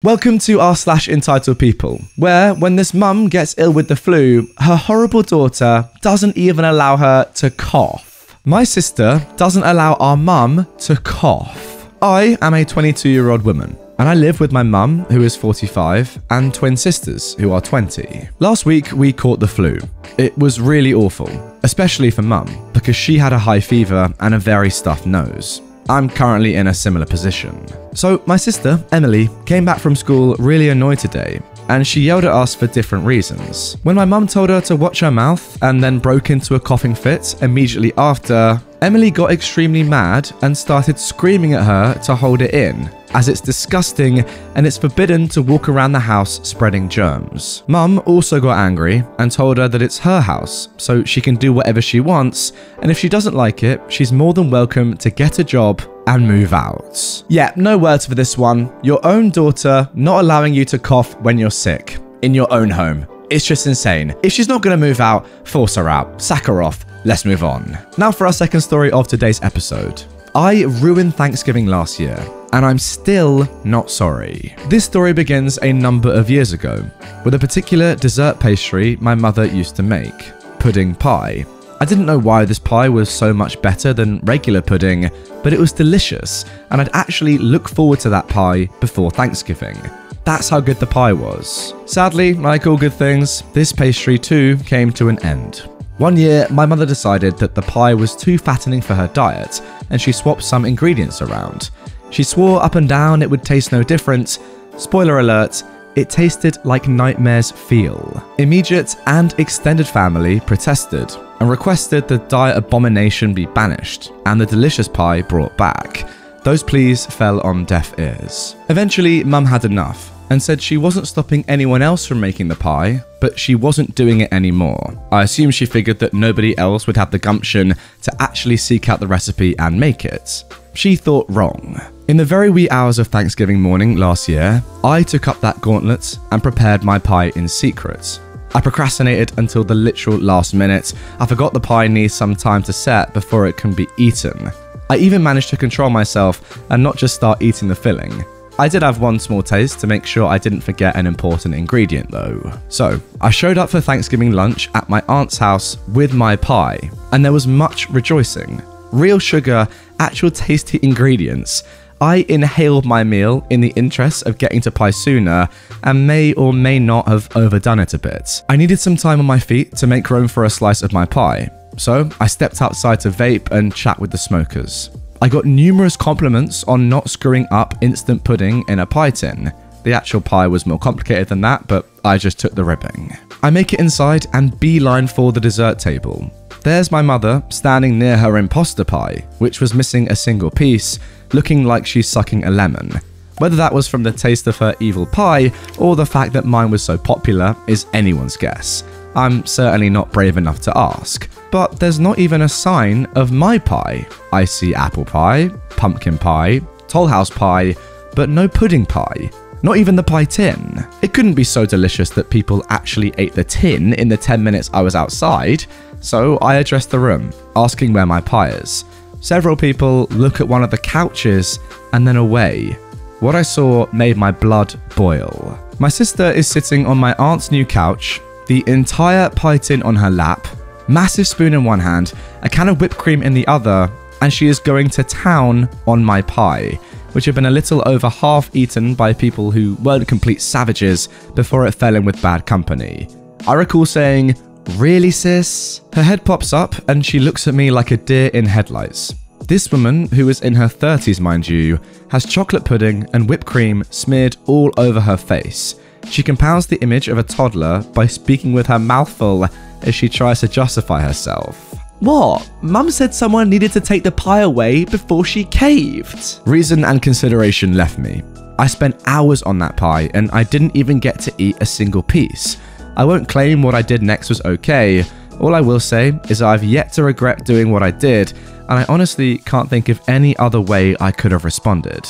Welcome to r/entitled people, where when this mum gets ill with the flu, her horrible daughter doesn't even allow her to cough. My sister doesn't allow our mum to cough. I am a 22-year-old woman, and I live with my mum, who is 45, and twin sisters, who are 20. Last week, we caught the flu. It was really awful, especially for mum, because she had a high fever and a very stuffed nose. I'm currently in a similar position. So my sister, Emily, came back from school really annoyed today, and she yelled at us for different reasons. When my mum told her to watch her mouth and then broke into a coughing fit immediately after, Emily got extremely mad and started screaming at her to hold it in, as it's disgusting and it's forbidden to walk around the house spreading germs. Mum also got angry and told her that it's her house, so she can do whatever she wants, and if she doesn't like it, she's more than welcome to get a job and move out. Yeah, no words for this one. Your own daughter not allowing you to cough when you're sick in your own home. It's just insane. If she's not going to move out, force her out, sack her off. Let's move on. Now for our second story of today's episode. I ruined Thanksgiving last year, and I'm still not sorry. This story begins a number of years ago, with a particular dessert pastry my mother used to make, pudding pie. I didn't know why this pie was so much better than regular pudding, but it was delicious, and I'd actually look forward to that pie before Thanksgiving. That's how good the pie was. Sadly, like all good things, this pastry too came to an end. One year, my mother decided that the pie was too fattening for her diet, and she swapped some ingredients around. She swore up and down it would taste no different. Spoiler alert, it tasted like nightmares feel. Immediate and extended family protested and requested the diet abomination be banished and the delicious pie brought back. Those pleas fell on deaf ears. Eventually, Mum had enough and said she wasn't stopping anyone else from making the pie, but she wasn't doing it anymore. I assume she figured that nobody else would have the gumption to actually seek out the recipe and make it. She thought wrong. In the very wee hours of Thanksgiving morning last year, I took up that gauntlet and prepared my pie in secret. I procrastinated until the literal last minute. I forgot the pie needs some time to set before it can be eaten. I even managed to control myself and not just start eating the filling. I did have one small taste to make sure I didn't forget an important ingredient though. So, I showed up for Thanksgiving lunch at my aunt's house with my pie, and there was much rejoicing. Real sugar, actual tasty ingredients. I inhaled my meal in the interest of getting to pie sooner, and may or may not have overdone it a bit. I needed some time on my feet to make room for a slice of my pie, so I stepped outside to vape and chat with the smokers. I got numerous compliments on not screwing up instant pudding in a pie tin. The actual pie was more complicated than that, but I just took the ribbing. I make it inside and beeline for the dessert table. There's my mother standing near her imposter pie, which was missing a single piece, looking like she's sucking a lemon. Whether that was from the taste of her evil pie or the fact that mine was so popular is anyone's guess. I'm certainly not brave enough to ask. But there's not even a sign of my pie. I see apple pie, pumpkin pie, Toll House pie, but no pudding pie. Not even the pie tin. It couldn't be so delicious that people actually ate the tin in the 10 minutes I was outside, so I addressed the room, asking where my pie is. Several people look at one of the couches and then away. What I saw made my blood boil. My sister is sitting on my aunt's new couch, the entire pie tin on her lap, massive spoon in one hand, a can of whipped cream in the other, and she is going to town on my pie, which had been a little over half eaten by people who weren't complete savages before it fell in with bad company. I recall saying, "Really, sis?" Her head pops up and she looks at me like a deer in headlights. This woman, who is in her 30s mind you, has chocolate pudding and whipped cream smeared all over her face. She compounds the image of a toddler by speaking with her mouth full as she tries to justify herself. What? Mum said someone needed to take the pie away before she caved. Reason and consideration left me. I spent hours on that pie and I didn't even get to eat a single piece. I won't claim what I did next was okay. All I will say is I've yet to regret doing what I did, and I honestly can't think of any other way I could have responded.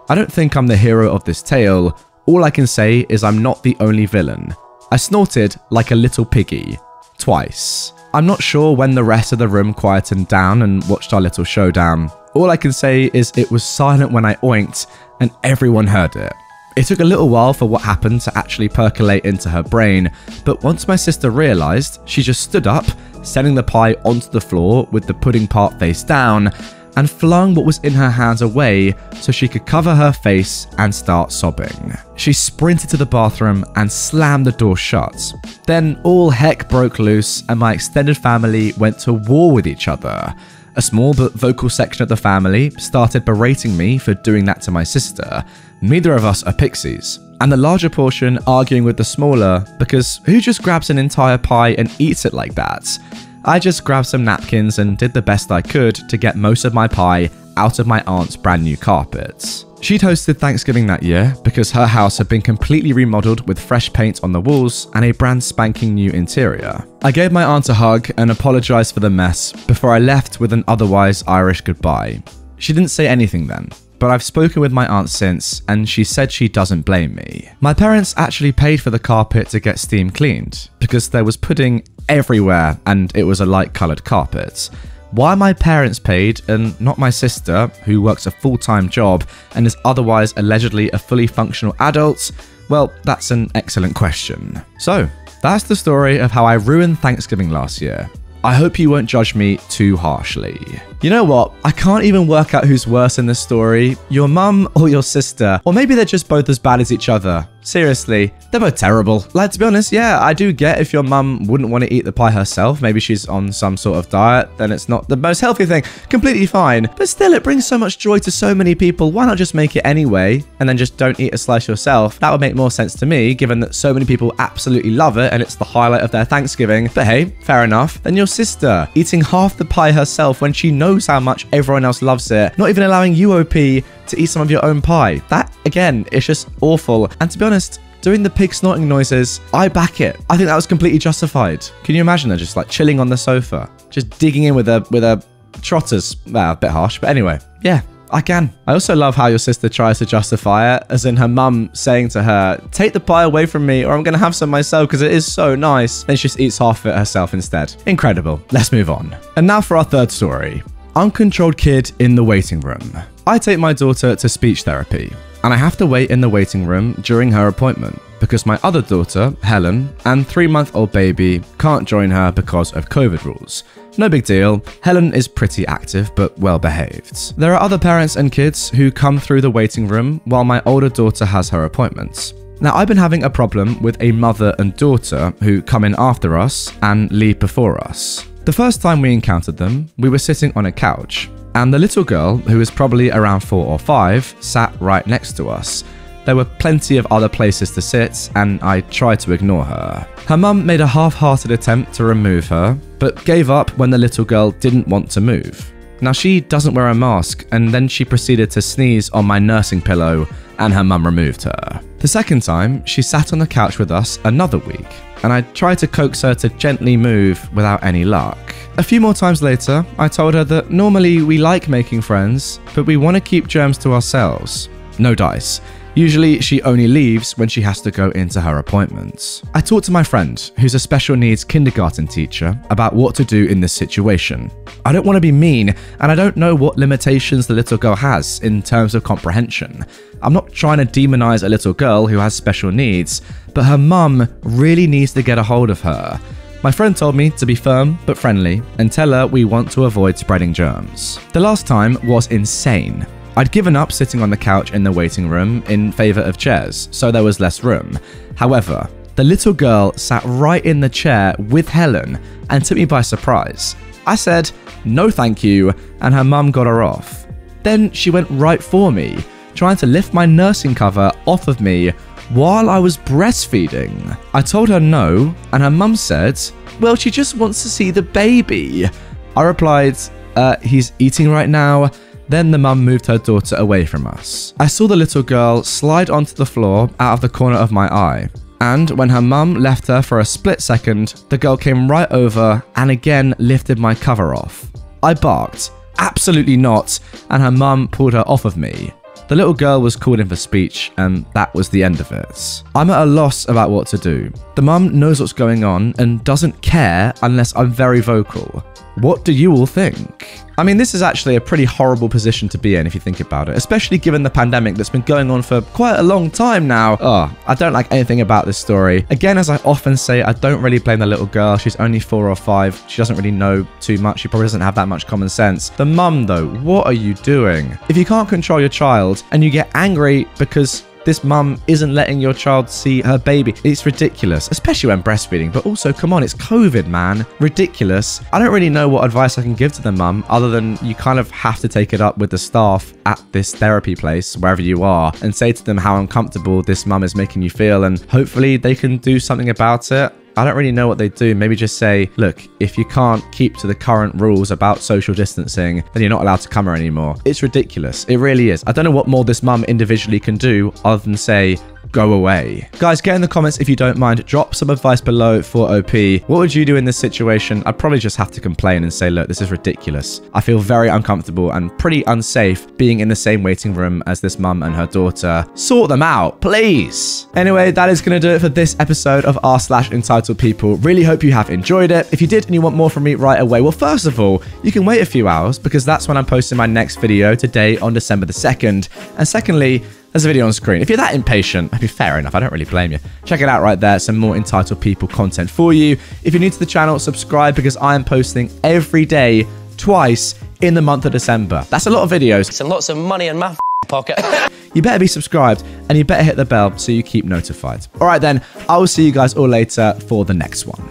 I don't think I'm the hero of this tale. All I can say is I'm not the only villain. I snorted like a little piggy. Twice. I'm not sure when the rest of the room quietened down and watched our little showdown. All I can say is it was silent when I oinked, and everyone heard it. It took a little while for what happened to actually percolate into her brain, but once my sister realised, she just stood up, sending the pie onto the floor with the pudding part face down, and flung what was in her hands away so she could cover her face and start sobbing. She sprinted to the bathroom and slammed the door shut. Then all heck broke loose and my extended family went to war with each other. A small but vocal section of the family started berating me for doing that to my sister. Neither of us are pixies. And the larger portion arguing with the smaller because who just grabs an entire pie and eats it like that? I just grabbed some napkins and did the best I could to get most of my pie out of my aunt's brand new carpets. She'd hosted Thanksgiving that year because her house had been completely remodeled with fresh paint on the walls and a brand spanking new interior. I gave my aunt a hug and apologised for the mess before I left with an otherwise Irish goodbye. She didn't say anything then, but I've spoken with my aunt since and she said she doesn't blame me. My parents actually paid for the carpet to get steam cleaned because there was pudding everywhere and it was a light coloured carpet. Why my parents paid and not my sister, who works a full-time job and is otherwise allegedly a fully functional adult, well, that's an excellent question. So, that's the story of how I ruined Thanksgiving last year. I hope you won't judge me too harshly. You know what? I can't even work out who's worse in this story, your mum or your sister. Or maybe they're just both as bad as each other. Seriously, they're both terrible. Like, to be honest, yeah, I do get if your mum wouldn't want to eat the pie herself. Maybe she's on some sort of diet, then it's not the most healthy thing. Completely fine. But still, it brings so much joy to so many people. Why not just make it anyway and then just don't eat a slice yourself? That would make more sense to me, given that so many people absolutely love it and it's the highlight of their Thanksgiving. But hey, fair enough. Then your sister eating half the pie herself when she knows how much everyone else loves it, not even allowing you, OP, to eat some of your own pie. That, again, is just awful. And to be honest, doing the pig snorting noises, I back it. I think that was completely justified. Can you imagine her just like chilling on the sofa, just digging in with a trotters? Well, a bit harsh, but anyway, yeah. I can. I also love how your sister tries to justify it, as in her mum saying to her, take the pie away from me or I'm going to have some myself because it is so nice. Then she just eats half of it herself instead. Incredible. Let's move on. And now for our third story. Uncontrolled kid in the waiting room. I take my daughter to speech therapy and I have to wait in the waiting room during her appointment because my other daughter, Helen, and 3-month-old baby can't join her because of COVID rules. No big deal, Helen is pretty active but well behaved. There are other parents and kids who come through the waiting room while my older daughter has her appointments. Now, I've been having a problem with a mother and daughter who come in after us and leave before us. The first time we encountered them, we were sitting on a couch, and the little girl, who is probably around 4 or 5, sat right next to us. There were plenty of other places to sit, and I tried to ignore her. Her mum made a half-hearted attempt to remove her, but gave up when the little girl didn't want to move. Now, she doesn't wear a mask, and then she proceeded to sneeze on my nursing pillow, and her mum removed her. The second time, she sat on the couch with us another week, and I tried to coax her to gently move without any luck. A few more times later, I told her that normally we like making friends, but we want to keep germs to ourselves. No dice. Usually, she only leaves when she has to go into her appointments. I talked to my friend, who's a special needs kindergarten teacher, about what to do in this situation. I don't want to be mean, and I don't know what limitations the little girl has in terms of comprehension. I'm not trying to demonize a little girl who has special needs, but her mum really needs to get a hold of her. My friend told me to be firm but friendly and tell her we want to avoid spreading germs. The last time was insane. I'd given up sitting on the couch in the waiting room in favour of chairs, so there was less room. However, the little girl sat right in the chair with Helen and took me by surprise. I said, no thank you, and her mum got her off. Then she went right for me, trying to lift my nursing cover off of me while I was breastfeeding. I told her no, and her mum said, well, she just wants to see the baby. I replied, he's eating right now. Then the mum moved her daughter away from us. I saw the little girl slide onto the floor out of the corner of my eye. And when her mum left her for a split second, the girl came right over and again lifted my cover off. I barked, absolutely not, and her mum pulled her off of me. The little girl was called in for speech, and that was the end of it. I'm at a loss about what to do. The mum knows what's going on and doesn't care unless I'm very vocal. What do you all think? I mean, this is actually a pretty horrible position to be in if you think about it, especially given the pandemic that's been going on for quite a long time now. Oh, I don't like anything about this story. Again, as I often say, I don't really blame the little girl. She's only 4 or 5. She doesn't really know too much. She probably doesn't have that much common sense. The mum, though, what are you doing? If you can't control your child and you get angry because this mum isn't letting your child see her baby, it's ridiculous, especially when breastfeeding. But also, come on, it's COVID, man. Ridiculous. I don't really know what advice I can give to the mum other than you kind of have to take it up with the staff at this therapy place, wherever you are, and say to them how uncomfortable this mum is making you feel, and hopefully they can do something about it. I don't really know what they do. Maybe just say, look, if you can't keep to the current rules about social distancing, then you're not allowed to come here anymore. It's ridiculous. It really is. I don't know what more this mum individually can do other than say, go away. Guys, get in the comments if you don't mind. Drop some advice below for OP. What would you do in this situation? I'd probably just have to complain and say, look, this is ridiculous. I feel very uncomfortable and pretty unsafe being in the same waiting room as this mum and her daughter. Sort them out, please. Anyway, that is going to do it for this episode of r/entitled people. Really hope you have enjoyed it. If you did and you want more from me right away, well, first of all, you can wait a few hours because that's when I'm posting my next video today on December the 2nd. And secondly, there's a video on screen. If you're that impatient, I'd be fair enough. I don't really blame you. Check it out right there. Some more Entitled People content for you. If you're new to the channel, subscribe because I am posting every day, twice in the month of December. That's a lot of videos. It's lots of money in my pocket. You better be subscribed and you better hit the bell so you keep notified. All right then, I will see you guys all later for the next one.